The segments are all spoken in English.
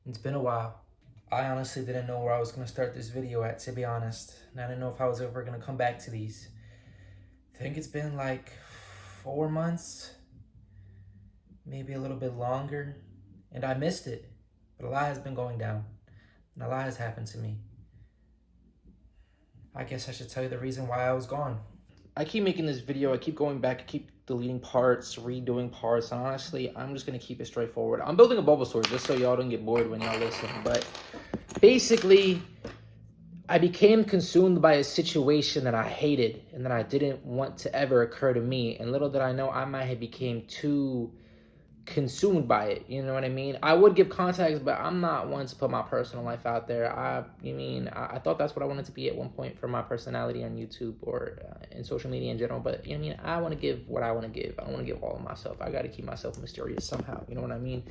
It's been a while. I honestly didn't know where I was going to start this video at, to be honest. And I didn't know if I was ever going to come back to these. I think it's been like 4 months, maybe a little bit longer. And I missed it. But a lot has been going down. And a lot has happened to me. I guess I should tell you the reason why I was gone. I keep making this video, I keep going back, I keep deleting parts, redoing parts, and honestly, I'm just gonna keep it straightforward. I'm building a Bulbasaur just so y'all don't get bored when y'all listen, but basically, I became consumed by a situation that I hated and that I didn't want to ever occur to me, and little did I know I might have became too consumed by it. You know what I mean? I would give context, but I'm not one to put my personal life out there. I thought that's what I wanted to be at one point for my personality on YouTube or in social media in general. But I want to give what I want to give. I don't want to give all of myself. I got to keep myself mysterious somehow. You know what I mean?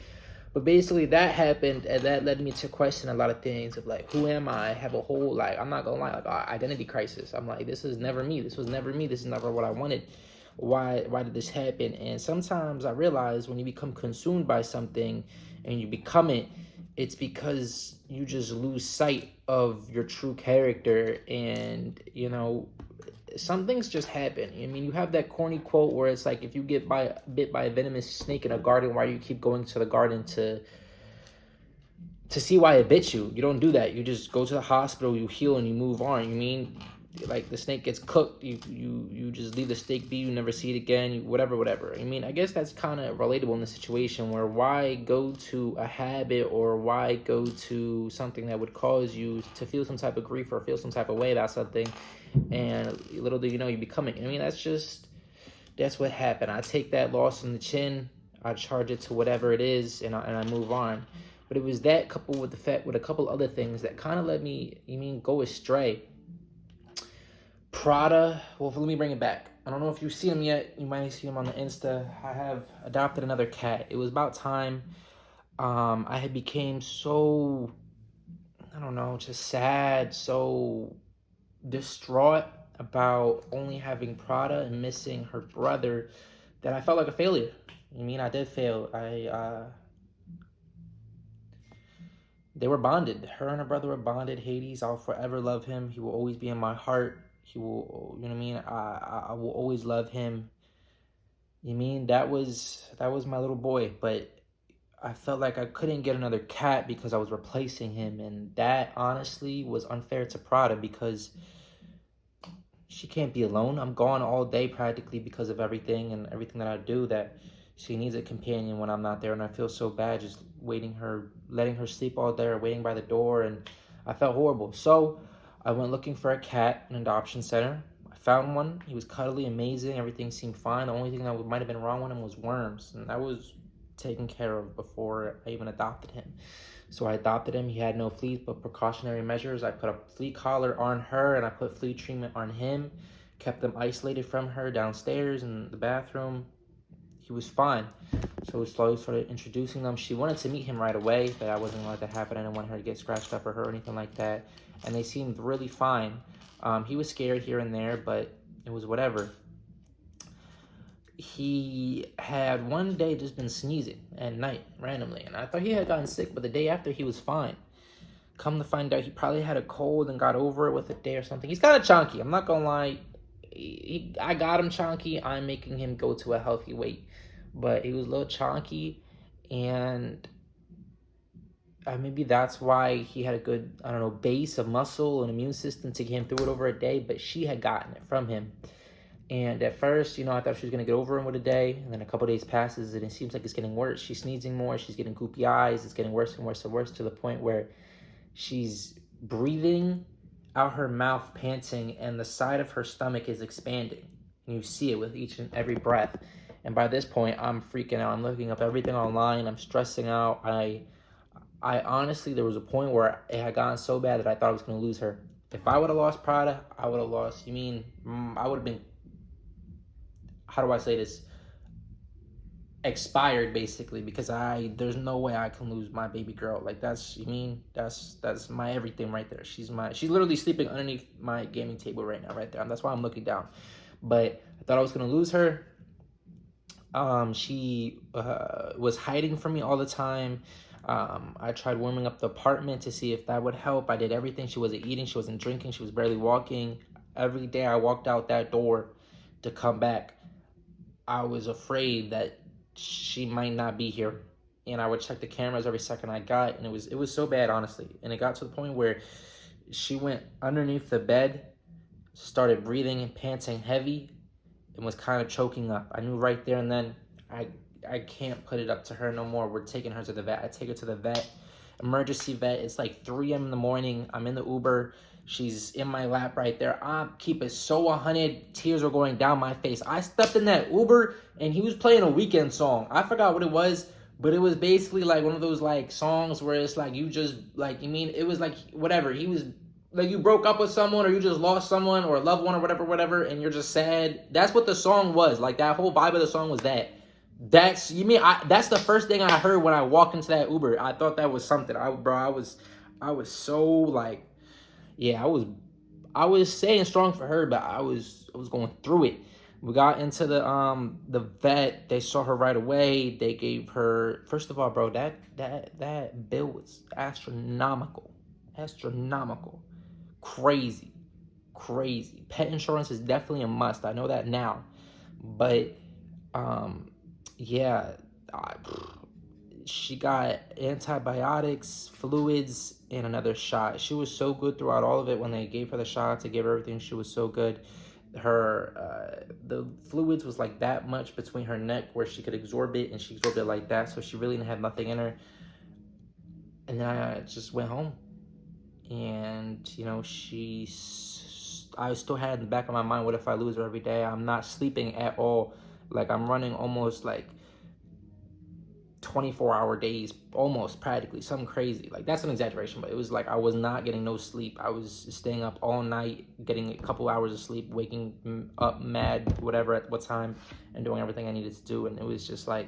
But basically that happened, and that led me to question a lot of things of like, who am I? Have a whole, like, I'm not gonna lie, like, identity crisis. I'm like, this is never me. This was never me. This is never what I wanted. Why did this happen? And sometimes I realize when you become consumed by something and you become it, it's because you just lose sight of your true character. And some things just happen. I mean, you have that corny quote where it's like, if you get bit by a venomous snake in a garden, why do you keep going to the garden to see why it bit you? You don't do that. You just go to the hospital, you heal, and you move on. You mean, like, the snake gets cooked, you just leave the steak be, you never see it again, whatever. I mean, I guess that's kind of relatable in the situation where why go to a habit or why go to something that would cause you to feel some type of grief or feel some type of way about something, and little do you know, you become it. I mean, that's what happened. I take that loss on the chin, I charge it to whatever it is, and I move on. But it was that coupled with the fact with a couple other things that kind of let me, go astray. Prada, well, let me bring it back. I don't know if you've seen him yet. You might see him on the Insta. I have adopted another cat. It was about time. I had became so, I don't know, just sad, so distraught about only having Prada and missing her brother that I felt like a failure. I did fail. They were bonded. Her and her brother were bonded. Hades, I'll forever love him. He will always be in my heart. He will, I will always love him. That was my little boy, but I felt like I couldn't get another cat because I was replacing him, and that honestly was unfair to Prada because she can't be alone. I'm gone all day practically because of everything that I do, that she needs a companion when I'm not there, and I feel so bad just letting her sleep all day or waiting by the door, and I felt horrible. So I went looking for a cat in an adoption center. I found one. He was cuddly, amazing. Everything seemed fine. The only thing that might have been wrong with him was worms, and that was taken care of before I even adopted him. So I adopted him. He had no fleas, but precautionary measures. I put a flea collar on her, and I put flea treatment on him. Kept them isolated from her downstairs in the bathroom. He was fine. So we slowly started introducing them. She wanted to meet him right away, but I wasn't going to let that happen. I didn't want her to get scratched up or hurt or anything like that. And they seemed really fine. He was scared here and there, but it was whatever. He had one day just been sneezing at night randomly, and I thought he had gotten sick, but the day after he was fine. Come to find out, he probably had a cold and got over it with a day or something. He's kind of chunky. I'm not gonna lie. I got him chunky. I'm making him go to a healthy weight, but he was a little chunky, and maybe that's why he had a good, I don't know, base of muscle and immune system to get him through it over a day. But she had gotten it from him. And at first, I thought she was going to get over him with a day. And then a couple days passes, and it seems like it's getting worse. She's sneezing more. She's getting goopy eyes. It's getting worse and worse and worse to the point where she's breathing out her mouth, panting, and the side of her stomach is expanding. And you see it with each and every breath. And by this point, I'm freaking out. I'm looking up everything online. I'm stressing out. I honestly, there was a point where it had gotten so bad that I thought I was going to lose her. If I would have lost Prada, I would have lost, I would have been, how do I say this, expired basically, because there's no way I can lose my baby girl. Like, that's my everything right there. She's literally sleeping underneath my gaming table right now, right there. And that's why I'm looking down. But I thought I was gonna lose her. She was hiding from me all the time. I tried warming up the apartment to see if that would help. I did everything. She wasn't eating, she wasn't drinking, she was barely walking. Every day I walked out that door to come back, I was afraid that she might not be here. And I would check the cameras every second I got, and it was so bad, honestly. And it got to the point where she went underneath the bed, started breathing and panting heavy, and was kind of choking up. I knew right there and then, I can't put it up to her no more. We're taking her to the vet. I take her to the vet, emergency vet. It's like 3 a.m. in the morning. I'm in the Uber. She's in my lap right there. I keep it so 100. Tears are going down my face. I stepped in that Uber, and he was playing a Weeknd song. I forgot what it was, but it was basically like one of those like songs where it's like you just like, it was like whatever. He was like, you broke up with someone, or you just lost someone or a loved one, or whatever, and you're just sad. That's what the song was. Like, that whole vibe of the song was that. That's the first thing I heard when I walked into that Uber. I thought that was something. I was so like, yeah, I was staying strong for her, but I was going through it. We got into the vet. They saw her right away. They gave her, first of all, bro, that bill was astronomical. Crazy. Pet insurance is definitely a must. I know that now. But yeah, she got antibiotics, fluids, and another shot. She was so good throughout all of it. When they gave her the shots, they gave her everything, she was so good. Her the fluids was like that much between her neck where she could absorb it, and she absorbed it like that, so she really didn't have nothing in her. And then I just went home, and I still had in the back of my mind, what if I lose her every day? I'm not sleeping at all. Like, I'm running almost like 24-hour days, almost practically, something crazy. Like, that's an exaggeration, but it was like I was not getting no sleep. I was staying up all night, getting a couple hours of sleep, waking up mad, whatever, at what time, and doing everything I needed to do. And it was just like,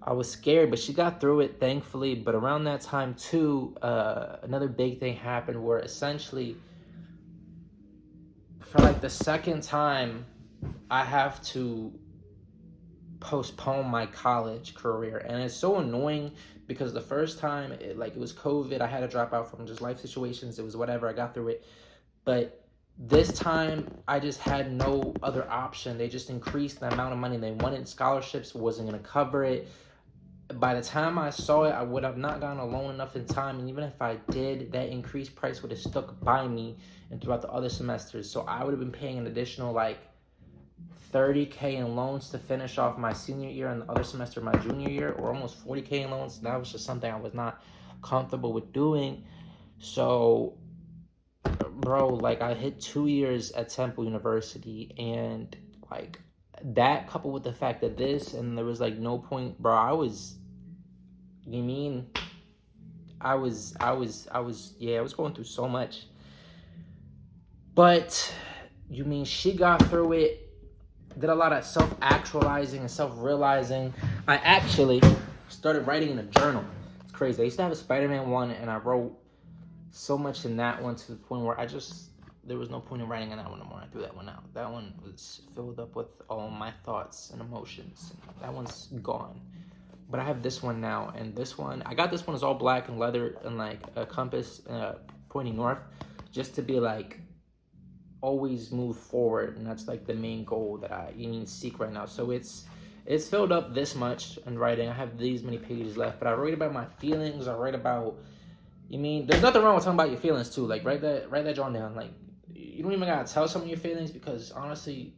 I was scared, but she got through it, thankfully. But around that time too, another big thing happened where essentially, for like the second time, I have to postpone my college career. And it's so annoying because the first time it was COVID. I had to drop out from just life situations. It was whatever, I got through it. But this time I just had no other option. They just increased the amount of money they wanted. Scholarships wasn't going to cover it. By the time I saw it, I would have not gotten a loan enough in time. And even if I did, that increased price would have stuck by me and throughout the other semesters. So I would have been paying an additional like $30K in loans to finish off my senior year and the other semester my junior year, or almost $40K in loans. That was just something I was not comfortable with doing. So, bro, like, I hit 2 years at Temple University, and like that coupled with the fact that and there was like no point, bro. I was going through so much. But she got through it, did a lot of self-actualizing and self-realizing. I actually started writing in a journal. It's crazy. I used to have a Spider-Man one, and I wrote so much in that one to the point where there was no point in writing in that one anymore. I threw that one out. That one was filled up with all my thoughts and emotions. That one's gone. But I have this one now, and I got this one is all black and leather and like a compass pointing north, just to be like, always move forward. And that's like the main goal that I seek right now. So it's filled up this much in writing. I have these many pages left, but I write about my feelings. I write about, there's nothing wrong with talking about your feelings too. Like, write that drawing down. Like, you don't even gotta tell someone your feelings, because honestly,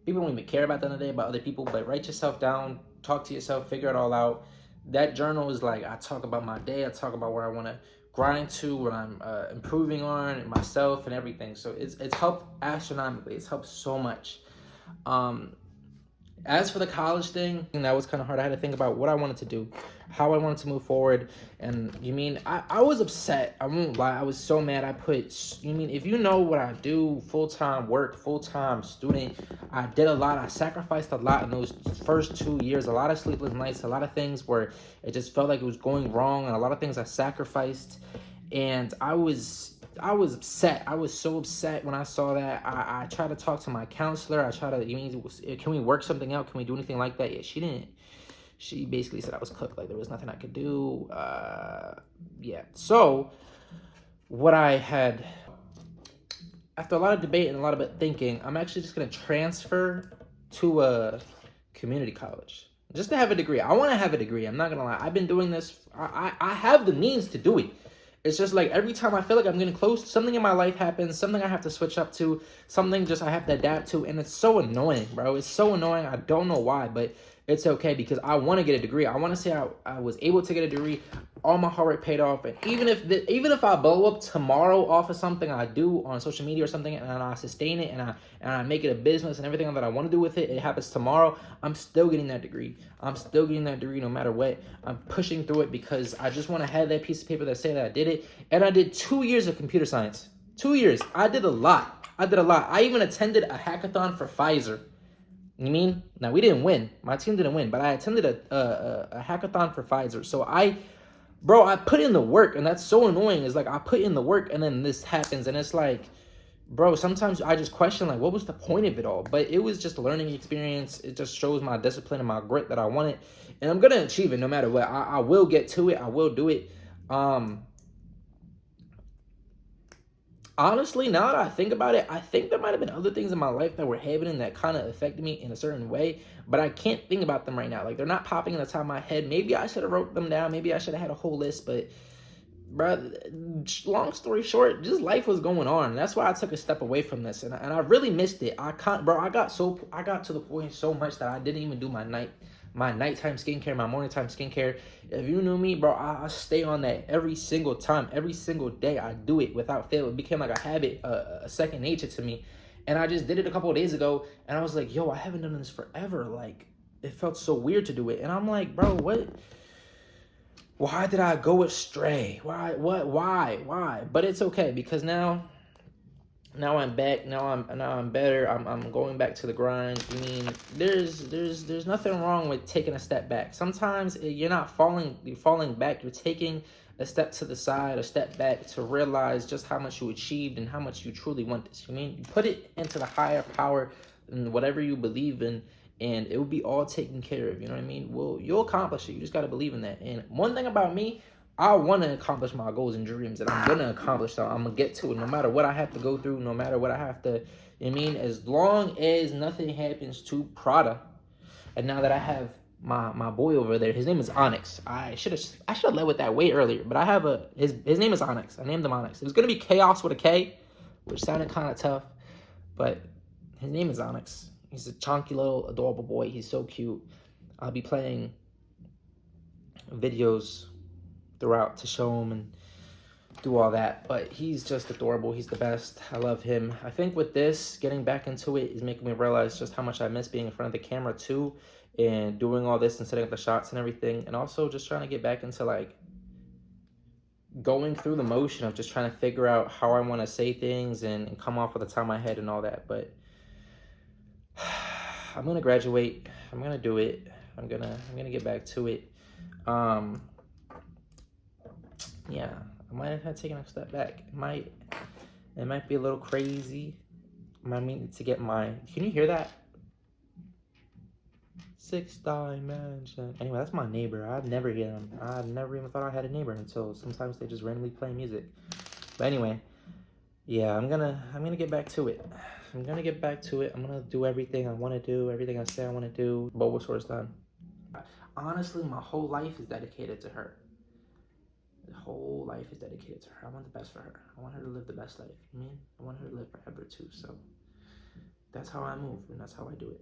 people don't even care about the end of the day about other people. But write yourself down, talk to yourself, figure it all out. That journal is like, I talk about my day, I talk about where I want to grind to, what I'm improving on, myself and everything. So it's helped astronomically. It's helped so much. As for the college thing, that was kind of hard. I had to think about what I wanted to do, how I wanted to move forward. And I was upset. I won't lie. I was so mad. If you know what I do, full-time work, full-time student, I did a lot. I sacrificed a lot in those first 2 years, a lot of sleepless nights, a lot of things where it just felt like it was going wrong, and a lot of things I sacrificed. And I was upset. I was so upset when I saw that. I tried to talk to my counselor. I tried to, can we work something out? Can we do anything like that? Yeah, she didn't she basically said I was cooked. Like there was nothing I could do. Yeah. So what I had, after a lot of debate and a lot of thinking, I'm actually just gonna transfer to a community college just to have a degree. I want to have a degree. I'm not gonna lie. I've been doing this. I have the means to do it. It's just like every time I feel like I'm getting close, something in my life happens, something I have to switch up to, something just I have to adapt to, and it's so annoying, bro. It's so annoying. I don't know why, but it's okay because I want to get a degree. I want to say I was able to get a degree. All my hard work paid off, and even if I blow up tomorrow off of something I do on social media or something, and I sustain it, and I make it a business and everything that I want to do with it, it happens tomorrow. I'm still getting that degree. I'm still getting that degree no matter what. I'm pushing through it because I just want to have that piece of paper that say that I did it. And I did 2 years of computer science. 2 years. I did a lot. I even attended a hackathon for Pfizer. You mean? Now, we didn't win. My team didn't win, but I attended a hackathon for Pfizer. So I put in the work, and that's so annoying. Is like I put in the work, and then this happens, and it's like, bro, sometimes I just question, like, what was the point of it all? But it was just a learning experience. It just shows my discipline and my grit that I want it, and I'm gonna achieve it no matter what. I will get to it. I will do it. Honestly, now that I think about it, I think there might have been other things in my life that were happening that kind of affected me in a certain way, but I can't think about them right now. Like, they're not popping in the top of my head. Maybe I should have wrote them down. Maybe I should have had a whole list, but, bro, long story short, just life was going on. That's why I took a step away from this, and I really missed it. I got to the point so much that I didn't even do my nighttime skincare, my morning time skincare. If you knew me, bro, I stay on that every single time, every single day. I do it without fail. It became like a habit, a second nature to me. And I just did it a couple of days ago, and I was like, yo, I haven't done this forever. Like, it felt so weird to do it. And I'm like, bro, what? Why did I go astray? Why? But it's okay because now I'm back. Now I'm better. I'm going back to the grind. I mean, there's nothing wrong with taking a step back. Sometimes you're not falling back. You're taking a step to the side, a step back to realize just how much you achieved and how much you truly want this. You mean, you put it into the higher power and whatever you believe in, and it will be all taken care of. You know what I mean? Well, you'll accomplish it. You just got to believe in that. And one thing about me, I want to accomplish my goals and dreams, and I'm going to accomplish them. I'm going to get to it no matter what I have to go through, no matter what I have to, I mean, as long as nothing happens to Prada. And now that I have my boy over there, his name is Onyx. I should have led with that way earlier, but I have his name is Onyx. I named him Onyx. It was going to be Chaos with a K, which sounded kind of tough, but his name is Onyx. He's a chunky little adorable boy. He's so cute. I'll be playing videos throughout to show him and do all that, but he's just adorable. He's the best. I love him. I think with this, getting back into it is making me realize just how much I miss being in front of the camera too, and doing all this and setting up the shots and everything, and also just trying to get back into like going through the motion of just trying to figure out how I want to say things and come off with the top of my head and all that. But I'm gonna graduate. I'm gonna do it. I'm gonna get back to it. Yeah, I might have taken a step back. It might be a little crazy. I might need to get can you hear that? 6 dimension. Anyway, that's my neighbor. I've never heard him. I've never even thought I had a neighbor until sometimes they just randomly play music. But anyway, yeah, I'm gonna get back to it. I'm gonna get back to it. I'm gonna do everything I want to do, everything I say I want to do. Bulbasaur's done. Honestly, my whole life is dedicated to her. The whole life is dedicated to her. I want the best for her. I want her to live the best life. You mean? I want her to live forever too. So that's how I move, and that's how I do it.